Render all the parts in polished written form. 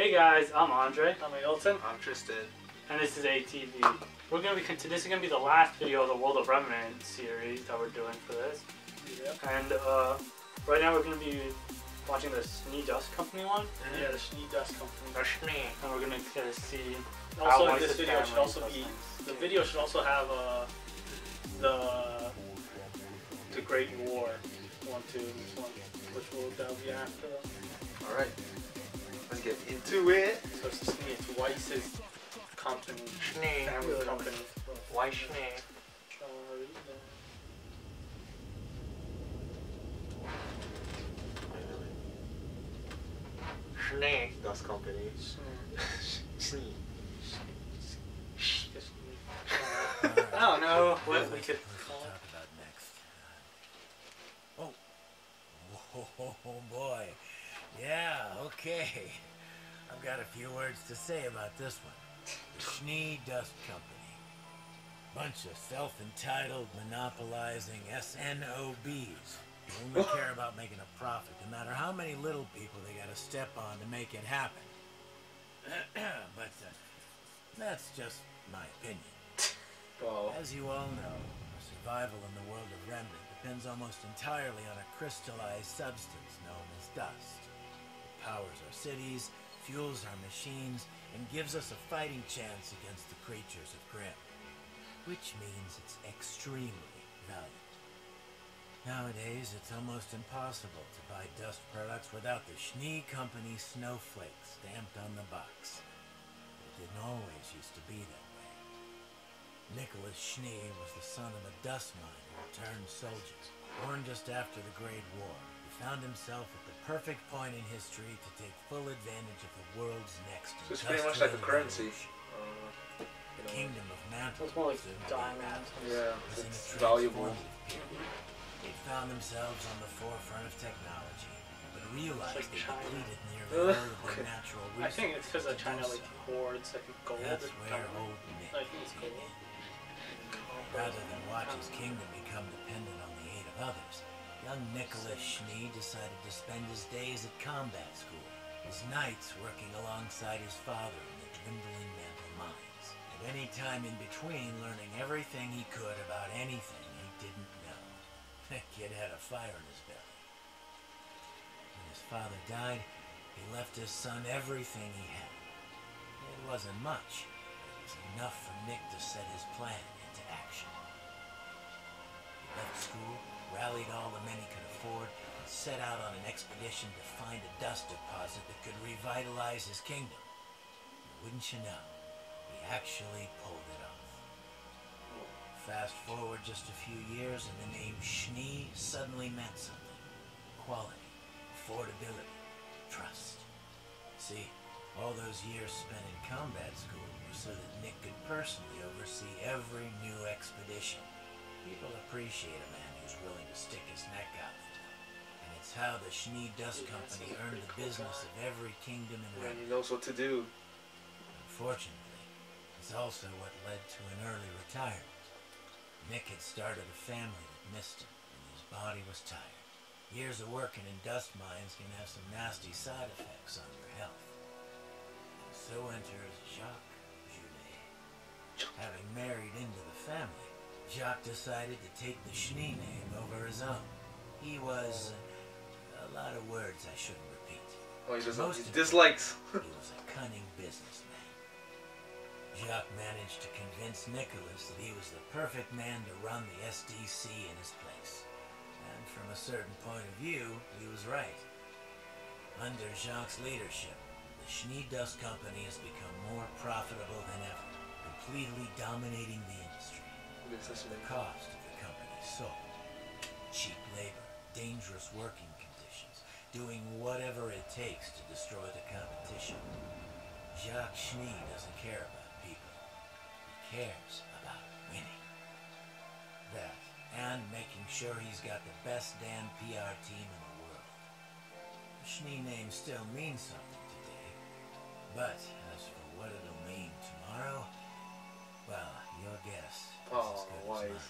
Hey guys, I'm Andre. I'm Milton. I'm Tristan. And this is ATV. We're gonna be this is gonna be the last video of the World of Remnant series that we're doing for this. Yep. And right now we're gonna be watching the Schnee Dust Company one. Yeah, the Schnee Dust Company. The Schnee. And we're gonna see. Also, this video should also be. The video should also have the Great War 1, 2, this one, which that'll be after. All right. Let's get into it. So it's Schnee. It's Weiss's company. Schnee. Family company. Why Schnee? Schnee Dust Company. Schnee. I don't know what we could call it. Talk about next. Oh boy. Yeah, okay. I've got a few words to say about this one. The Schnee Dust Company. Bunch of self-entitled, monopolizing SNOBs. Who only care about making a profit, no matter how many little people they gotta step on to make it happen. But that's just my opinion. Well, As you all know, our survival in the world of Remnant depends almost entirely on a crystallized substance known as dust. It powers our cities, fuels our machines, and gives us a fighting chance against the creatures of Grimm. Which means it's extremely valuable. Nowadays, it's almost impossible to buy dust products without the Schnee Company snowflake stamped on the box. It didn't always used to be that way. Nicholas Schnee was the son of a dust miner turned soldier. Born just after the Great War, he found himself at the perfect point in history to take full advantage of the world's next so it's pretty much like a currency. The kingdom of Mantle. It's more like diamonds. Yeah, was in a it's valuable. transformative period. They found themselves on the forefront of technology, but realized Like they China. depleted nearly all of their natural resources. I think it's because to China do like so. hoards like gold. That's or where diamond. old Nick I think it's came gold. in. Rather than watch his kingdom become dependent on the aid of others, young Nicholas Schnee decided to spend his days at combat school, his nights working alongside his father in the dwindling Mantle mines, and any time in between learning everything he could about anything he didn't know. The kid had a fire in his belly. When his father died, he left his son everything he had. It wasn't much, but it was enough for Nick to set his plan into action. He left school, rallied all the men he could afford, and set out on an expedition to find a dust deposit that could revitalize his kingdom. And wouldn't you know, he actually pulled it off. Fast forward just a few years and the name Schnee suddenly meant something. Quality, affordability, trust. See, all those years spent in combat school were so that Nick could personally oversee every new expedition. People appreciate a man who's willing to stick his neck out for them. And it's how the Schnee Dust Company earned the business of every kingdom in And Remnant. he knows what to do. Unfortunately, it's also what led to an early retirement. Nick had started a family that missed him, and his body was tired. Years of working in dust mines can have some nasty side effects on your health. And so enters Jacques Junet. Having married into the family, Jacques decided to take the Schnee name over his own. He was a lot of words I shouldn't repeat. Oh, he doesn't. Most He of dislikes. He was a cunning businessman. Jacques managed to convince Nicholas that he was the perfect man to run the SDC in his place. And from a certain point of view, he was right. Under Jacques' leadership, the Schnee Dust Company has become more profitable than ever, completely dominating the industry. The cost of the company sold. Cheap labor, dangerous working conditions, doing whatever it takes to destroy the competition. Jacques Schnee doesn't care about people. He cares about winning. That, and making sure he's got the best damn PR team in the world. The Schnee name still means something today, but as for what it'll mean tomorrow, well, your guess is as good as mine.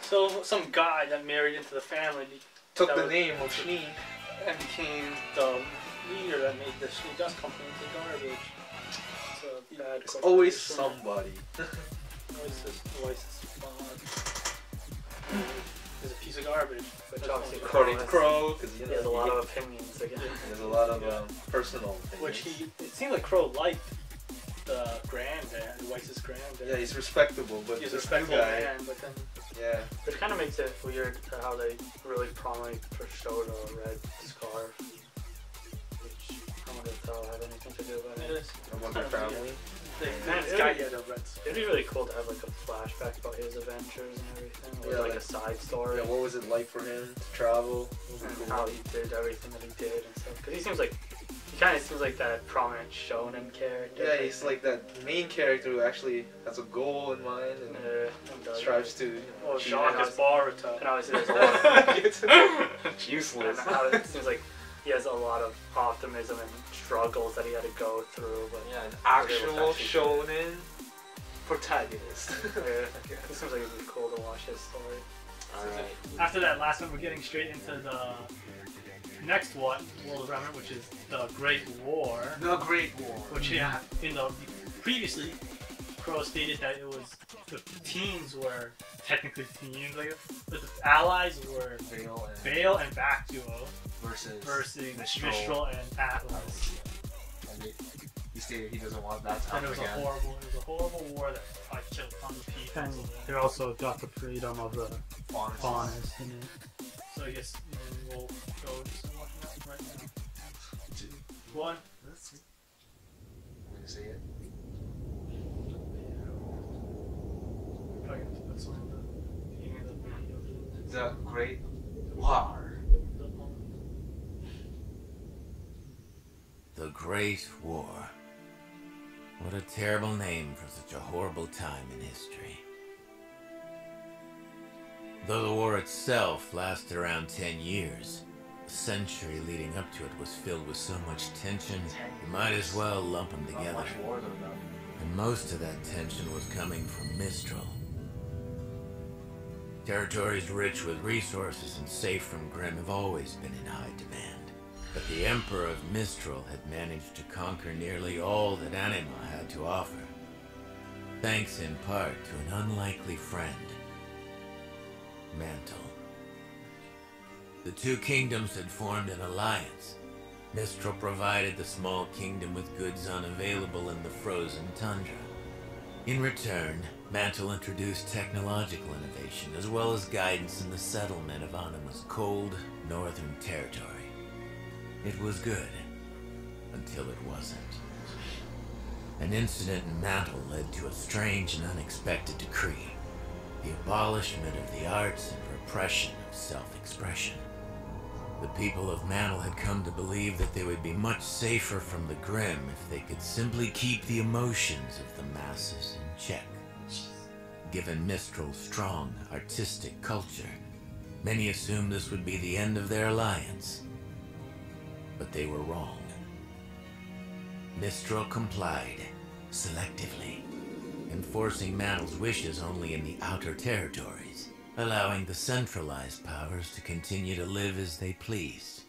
So some guy that married into the family Took the name of Schnee. and became the leader that made the Schnee Dust Company into garbage. It's a bad It's always corporation. somebody. Always this There's a piece of garbage. Which obviously According to Crow, because he has a lot of opinions again. there's a lot of personal things. Which it seemed like Crow liked the granddad, Weiss's granddad. Yeah, he's respectable, but He's a this respectable new guy, man, but then yeah. Which kind of makes it weird how they really prominently showed a red scarf. Which I wonder if that'll have anything to do with it it. is. I wonder family. Man, this guy had a red scarf. It'd be really cool to have like a flashback about his adventures and everything, or Yeah, like like- a side story. Yeah, what was it like for him to travel? And how he did everything that he did and stuff. Because he kind of seems like that prominent shonen character. Yeah, he's like that main character who actually has a goal in mind and and does strives to. Oh, achieve Jacques it. is Boruto. And obviously there's a lot of, It's useless. and how it seems like he has a lot of optimism and struggles that he had to go through. But Yeah, an actual actual shonen protagonist. it seems like it'd be cool to watch his story. Alright. After that last one, we're getting straight into the next one, World of Remnant, which is the Great War. The Great War. Which, yeah, previously, Crow stated that it was the teens were technically teens, like, but the allies were Vale and Back Duo versus Mistral and Atlas. He stated he doesn't want that to And happen it was a horrible war that probably killed tons of people. And they also got the freedom of the faunus in it. So I guess we'll go just watch that right now. One. Let me see it. Probably have to put some of the beginning of the video. The Great War. The Great War. What a terrible name for such a horrible time in history. Though the war itself lasted around 10 years, the century leading up to it was filled with so much tension, you might as well lump them together. And most of that tension was coming from Mistral. Territories rich with resources and safe from Grimm have always been in high demand. But the Emperor of Mistral had managed to conquer nearly all that Anima had to offer, thanks in part to an unlikely friend, Mantle. The two kingdoms had formed an alliance. Mistral provided the small kingdom with goods unavailable in the frozen tundra. In return, Mantle introduced technological innovation as well as guidance in the settlement of Anima's cold, northern territory. It was good, until it wasn't. An incident in Mantle led to a strange and unexpected decree: the abolishment of the arts and repression of self-expression. The people of Mantle had come to believe that they would be much safer from the Grimm if they could simply keep the emotions of the masses in check. Given Mistral's strong, artistic culture, many assumed this would be the end of their alliance. But they were wrong. Mistral complied, selectively, enforcing Mantle's wishes only in the outer territories, allowing the centralized powers to continue to live as they pleased.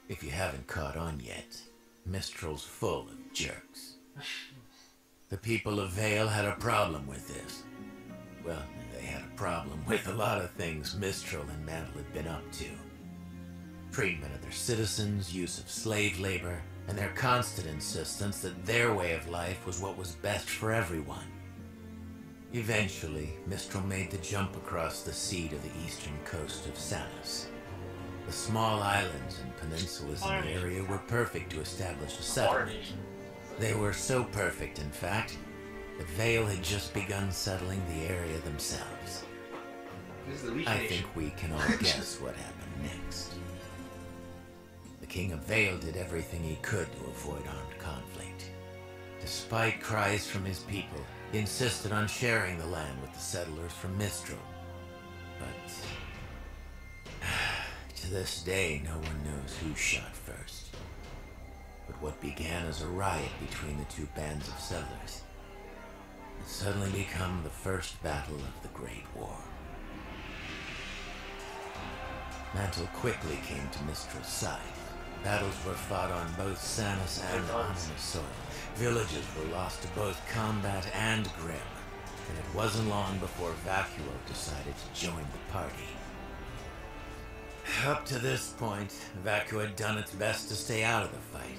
If you haven't caught on yet, Mistral's full of jerks. The people of Vale had a problem with this. Well, they had a problem with a lot of things Mistral and Mantle had been up to. Treatment of their citizens, use of slave labor, and their constant insistence that their way of life was what was best for everyone. Eventually, Mistral made the jump across the sea to the eastern coast of Samus. The small islands and peninsulas in the area were perfect to establish a settlement. They were so perfect, in fact, that Vale had just begun settling the area themselves. I think we can all guess what happened next. The King of Vale did everything he could to avoid armed conflict. Despite cries from his people, he insisted on sharing the land with the settlers from Mistral. But to this day, no one knows who shot first. But what began as a riot between the two bands of settlers had suddenly become the first battle of the Great War. Mantle quickly came to Mistral's side. Battles were fought on both Sanus and Anima soil. Villages were lost to both combat and Grimm. And it wasn't long before Vacuo decided to join the party. Up to this point, Vacuo had done its best to stay out of the fight.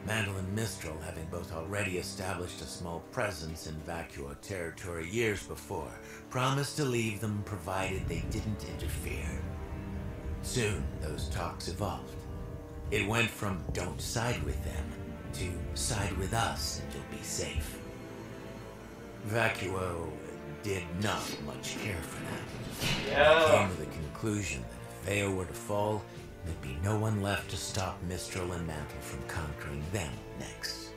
Mantle and Mistral, having both already established a small presence in Vacuo territory years before, promised to leave them provided they didn't interfere. Soon, those talks evolved. It went from don't side with them to side with us and you'll be safe. Vacuo did not much care for that. It came to the conclusion that if Vale were to fall, there'd be no one left to stop Mistral and Mantle from conquering them next.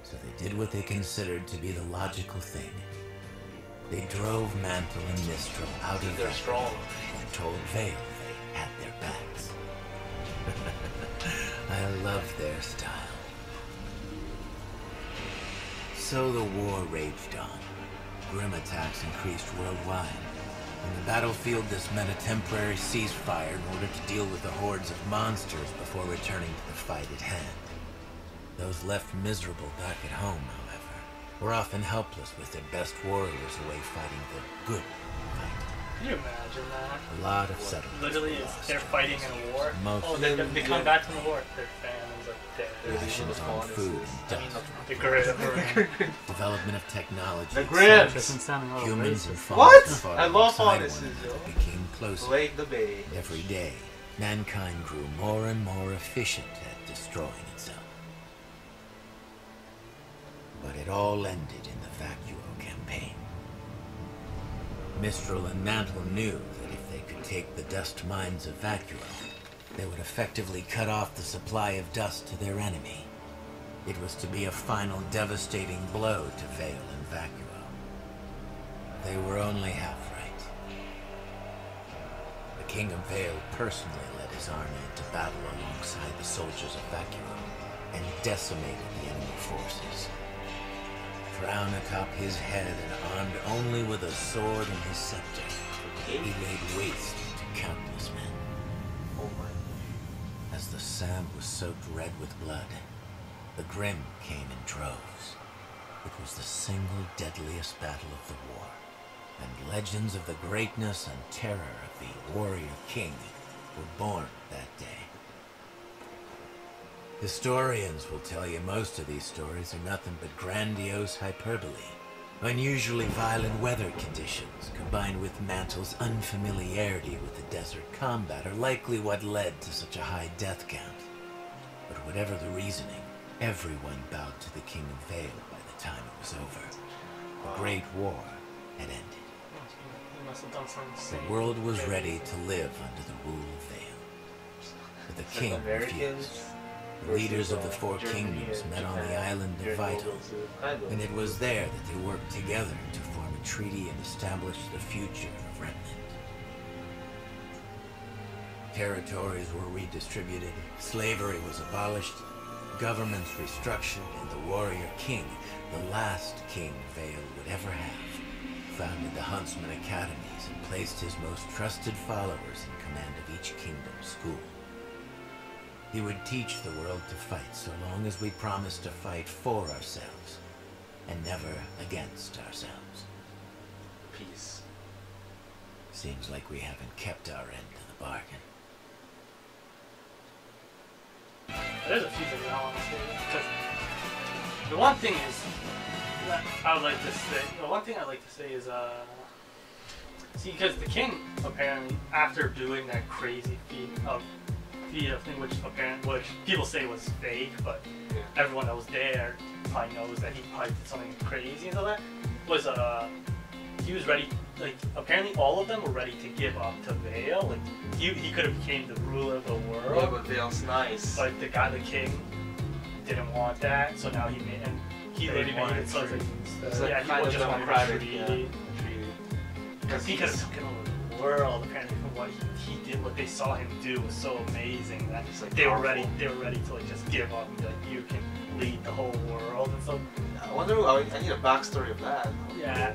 So they did what they considered to be the logical thing. They drove Mantle and Mistral out of their strong and told Vale they had their backs. I love their style. So the war raged on. Grim attacks increased worldwide. On the battlefield, this meant a temporary ceasefire in order to deal with the hordes of monsters before returning to the fight at hand. Those left miserable back at home, however, were often helpless with their best warriors away fighting the good fight. Can you imagine that? A lot of settlements. Literally, they're fighting in a war. They come back from the war. Their families are dead. Rations on food and dust. The Grim. Development of technology. The Grims! Humans and What? fauns fought I love alongside one fauns, another, yo. became closer. Lake the Bay. Every day, mankind grew more and more efficient at destroying itself. But it all ended in the Vacuo campaign. Mistral and Mantle knew that if they could take the dust mines of Vacuo, they would effectively cut off the supply of dust to their enemy. It was to be a final devastating blow to Vale and Vacuo. They were only half right. The King of Vale personally led his army into battle alongside the soldiers of Vacuo and decimated the enemy forces. Crown atop his head and armed only with a sword and his scepter, he laid waste to countless men. Oh my. As the sand was soaked red with blood, the Grim came in droves. It was the single deadliest battle of the war, and legends of the greatness and terror of the warrior king were born that day. Historians will tell you most of these stories are nothing but grandiose hyperbole. Unusually violent weather conditions, combined with Mantle's unfamiliarity with the desert combat, are likely what led to such a high death count. But whatever the reasoning, everyone bowed to the King of Vale by the time it was over. The Great War had ended. He must have done something insane. The world was ready to live under the rule of Vale. But the king refused. The leaders of the four kingdoms met on the island of Vital, and it was there that they worked together to form a treaty and establish the future of Remnant. Territories were redistributed, slavery was abolished, governments restructured, and the warrior king, the last king Vale would ever have, founded the Huntsman Academies and placed his most trusted followers in command of each kingdom's school. He would teach the world to fight so long as we promised to fight for ourselves and never against ourselves. Peace. Seems like we haven't kept our end of the bargain. There's a few things I want to say, because the one thing is that I would like to say. The one thing I'd like to say is, see, because the king apparently, after doing that crazy feat of thing, which people say was fake, but everyone that was there probably knows that he probably did something crazy and all that. Was he was ready? Like apparently all of them were ready to give up to Vale. Like he could have became the ruler of the world. Yeah, but Vale's nice. But the king didn't want that, so now he literally made it so it's like he just wanted a treaty. Because he could have taken over the world. Apparently, from what he did, what they saw him do was so amazing that like they were ready to like just give up and be like, you can lead the whole world and stuff. I wonder. I need a backstory of that. Yeah.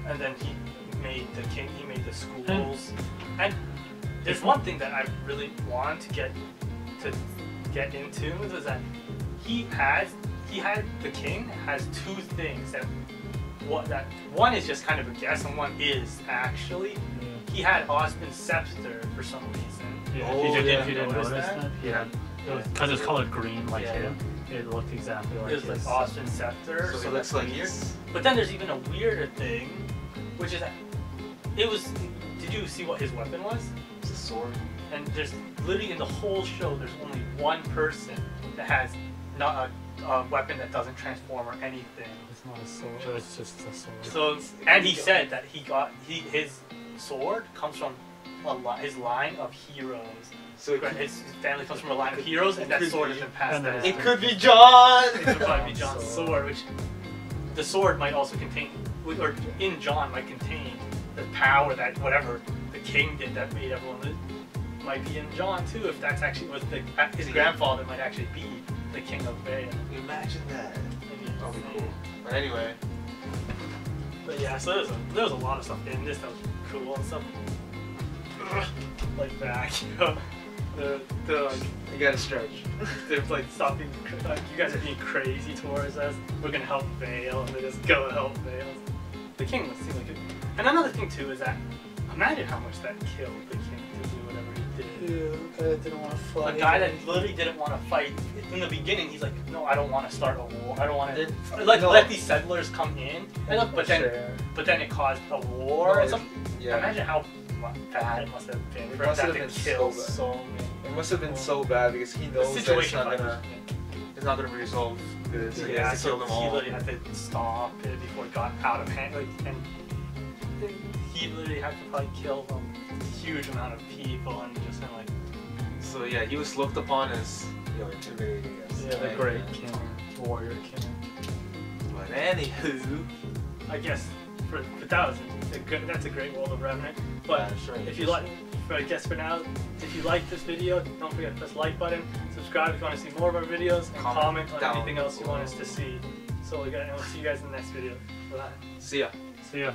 And then he made the schools, and there's one thing that I really wanted to get into was that the king has two things that one is just kind of a guess and one is actually. He had Osmond's scepter for some reason. Yeah, Oh, if yeah. you didn't notice that? Yeah. Because it's colored green like Yeah. him. It looked exactly like It was like his. Osmond's scepter. So it looks like weird. he's... But then there's even a weirder thing, which is that it was. Did you see what his weapon was? It's a sword. And there's literally in the whole show, there's only one person that has not a weapon that doesn't transform or anything. It's not a sword. It's just a sword. So, and he said that his sword comes from his line of heroes. So it could, His family comes from a line of heroes, and that sword has been passed And down. then it could be John! It could probably be John's sword, which the sword might also contain, or in John might contain the power that whatever the king did that made everyone live, might be in John too. If that's actually was his grandfather might actually be the king of Vale. Imagine that. That'll be cool. Insane. But anyway, But yeah, so there was a lot of stuff in this that was cool and stuff. Like back, they're like. you gotta stretch. They're like stopping, like, you guys are being crazy towards us. We're gonna help Vale, and they just go help Vale. The king seemed like it. And another thing too is that imagine how much that killed the king to do whatever he did. Yeah, I didn't want to fight. A guy that literally didn't want to fight in the beginning. He's like, no, I don't want to start a war. I don't want to let these settlers come in. And but then it caused a war. No, and something. Yeah. Imagine how bad it must have been It for must that have to been kill so bad. so many. It must have been so bad because he The knows that it's situation not gonna be resolved good. So he yeah, has to kill so them he all. literally had to stop it before it got out of hand. Like, and he literally had to probably kill a huge amount of people and just kind of like. So yeah, he was looked upon as intimidating. I guess. Yeah, the And, great king, warrior king. But anywho, I guess that's a great world of Remnant. But yeah, sure. if you like, I guess for now, if you like this video, don't forget to press the like button, subscribe if you want to see more of our videos, and comment on down anything else you want us below. to see. So we'll see you guys in the next video. Bye. See ya. See ya.